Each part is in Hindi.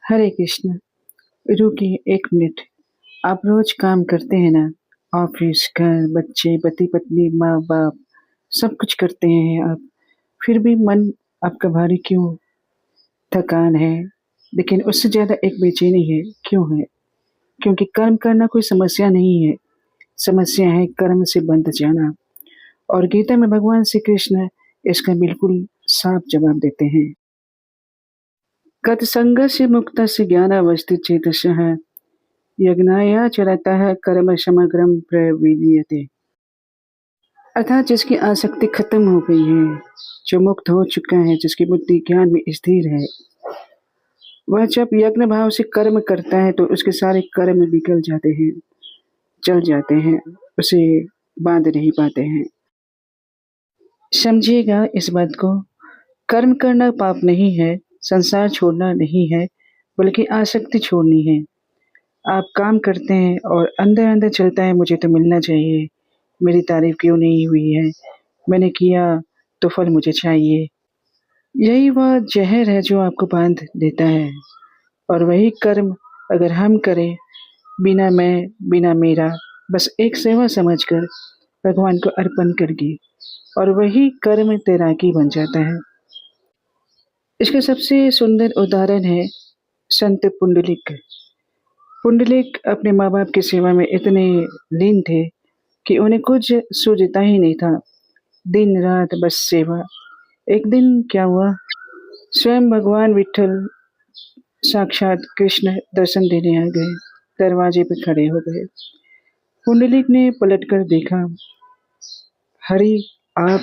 हरे कृष्ण। रुकिए एक मिनट। आप रोज काम करते हैं ना? ऑफिस, घर, बच्चे, पति पत्नी, माँ बाप, सब कुछ करते हैं आप। फिर भी मन आपका भारी क्यों? थकान है, लेकिन उससे ज्यादा एक बेचैनी है। क्यों है? क्योंकि कर्म करना कोई समस्या नहीं है। समस्या है कर्म से बंध जाना। और गीता में भगवान श्री कृष्ण इसका बिल्कुल साफ जवाब देते हैं। गतसंगस्य मुक्तस्य ज्ञानावस्थितचेतसः यज्ञायाचरतः कर्म समग्रम प्रविलीयते। अर्थात जिसकी आसक्ति खत्म हो गई है, जो मुक्त हो चुका है, जिसकी बुद्धि ज्ञान में स्थिर है, वह जब यज्ञ भाव से कर्म करता है तो उसके सारे कर्म निकल जाते हैं, चल जाते हैं, उसे बांध नहीं पाते हैं। समझिएगा इस बात को। कर्म करना पाप नहीं है, संसार छोड़ना नहीं है, बल्कि आसक्ति छोड़नी है। आप काम करते हैं और अंदर अंदर चलता है, मुझे तो मिलना चाहिए, मेरी तारीफ क्यों नहीं हुई है, मैंने किया तो फल मुझे चाहिए। यही वह जहर है जो आपको बांध देता है। और वही कर्म अगर हम करें, बिना मैं बिना मेरा, बस एक सेवा समझकर भगवान को अर्पण करके, और वही कर्म तैराकी बन जाता है। इसका सबसे सुंदर उदाहरण है संत पुंडलिक। पुंडलिक अपने माँ बाप की सेवा में इतने लीन थे कि उन्हें कुछ सूझता ही नहीं था। दिन रात बस सेवा। एक दिन क्या हुआ, स्वयं भगवान विठल साक्षात कृष्ण दर्शन देने आ गए। दरवाजे पे खड़े हो गए। पुंडलिक ने पलटकर देखा, हरि आप,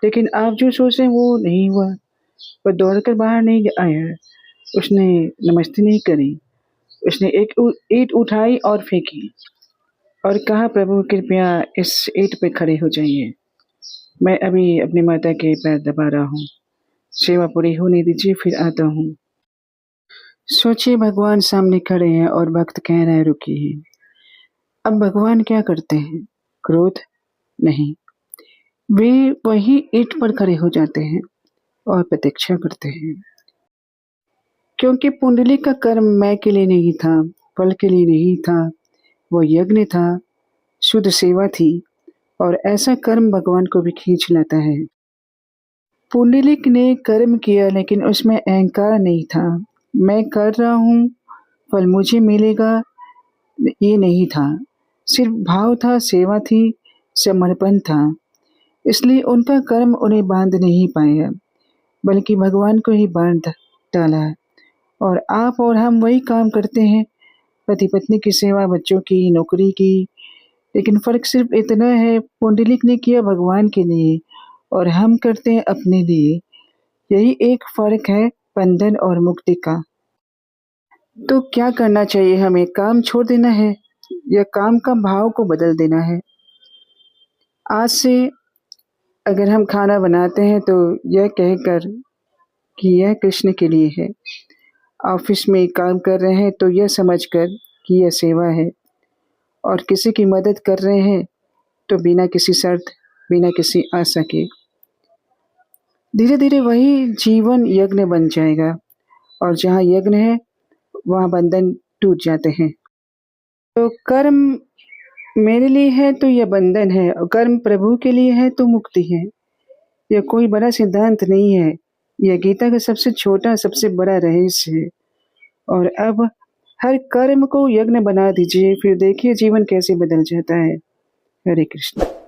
लेकिन आप जो सोच रहे हैं वो नहीं हुआ। वह दौड़कर बाहर नहीं आया, उसने नमस्ते नहीं करी, उसने एक ईंट उठाई और फेंकी और कहा, प्रभु कृपया इस ईंट पे खड़े हो जाइए, मैं अभी अपनी माता के पैर दबा रहा हूँ, सेवा पूरी होने दीजिए, फिर आता हूँ। सोचिए, भगवान सामने खड़े हैं और भक्त कह रहा है रुकिए। अब भगवान क्या करते हैं? क्रोध नहीं, वे वही ईंट पर खड़े हो जाते हैं और प्रतीक्षा करते हैं। क्योंकि पुंडलिक का कर्म मैं के लिए नहीं था, फल के लिए नहीं था, वो यज्ञ था, शुद्ध सेवा थी, और ऐसा कर्म भगवान को भी खींच लाता है। पुंडलिक ने कर्म किया, लेकिन उसमें अहंकार नहीं था। मैं कर रहा हूँ, फल मुझे मिलेगा, ये नहीं था। सिर्फ भाव था, सेवा थी, समर्पण था। इसलिए उनका कर्म उन्हें बांध नहीं पाया, बल्कि भगवान को ही बांध डाला। और आप और हम वही काम करते हैं, पति पत्नी की सेवा, बच्चों की, नौकरी की, लेकिन फर्क सिर्फ इतना है, पुंडलिक ने किया भगवान के लिए और हम करते हैं अपने लिए। यही एक फर्क है बंधन और मुक्ति का। तो क्या करना चाहिए हमें? काम छोड़ देना है या काम का भाव को बदल देना है? आज से अगर हम खाना बनाते हैं तो यह कहकर कि यह कृष्ण के लिए है। ऑफिस में काम कर रहे हैं तो यह समझकर कि यह सेवा है। और किसी की मदद कर रहे हैं तो बिना किसी शर्त, बिना किसी आशा के। धीरे धीरे वही जीवन यज्ञ बन जाएगा, और जहाँ यज्ञ है वहाँ बंधन टूट जाते हैं। तो कर्म मेरे लिए है तो यह बंधन है, और कर्म प्रभु के लिए है तो मुक्ति है। यह कोई बड़ा सिद्धांत नहीं है, यह गीता का सबसे छोटा सबसे बड़ा रहस्य है। और अब हर कर्म को यज्ञ बना दीजिए, फिर देखिए जीवन कैसे बदल जाता है। हरे कृष्ण।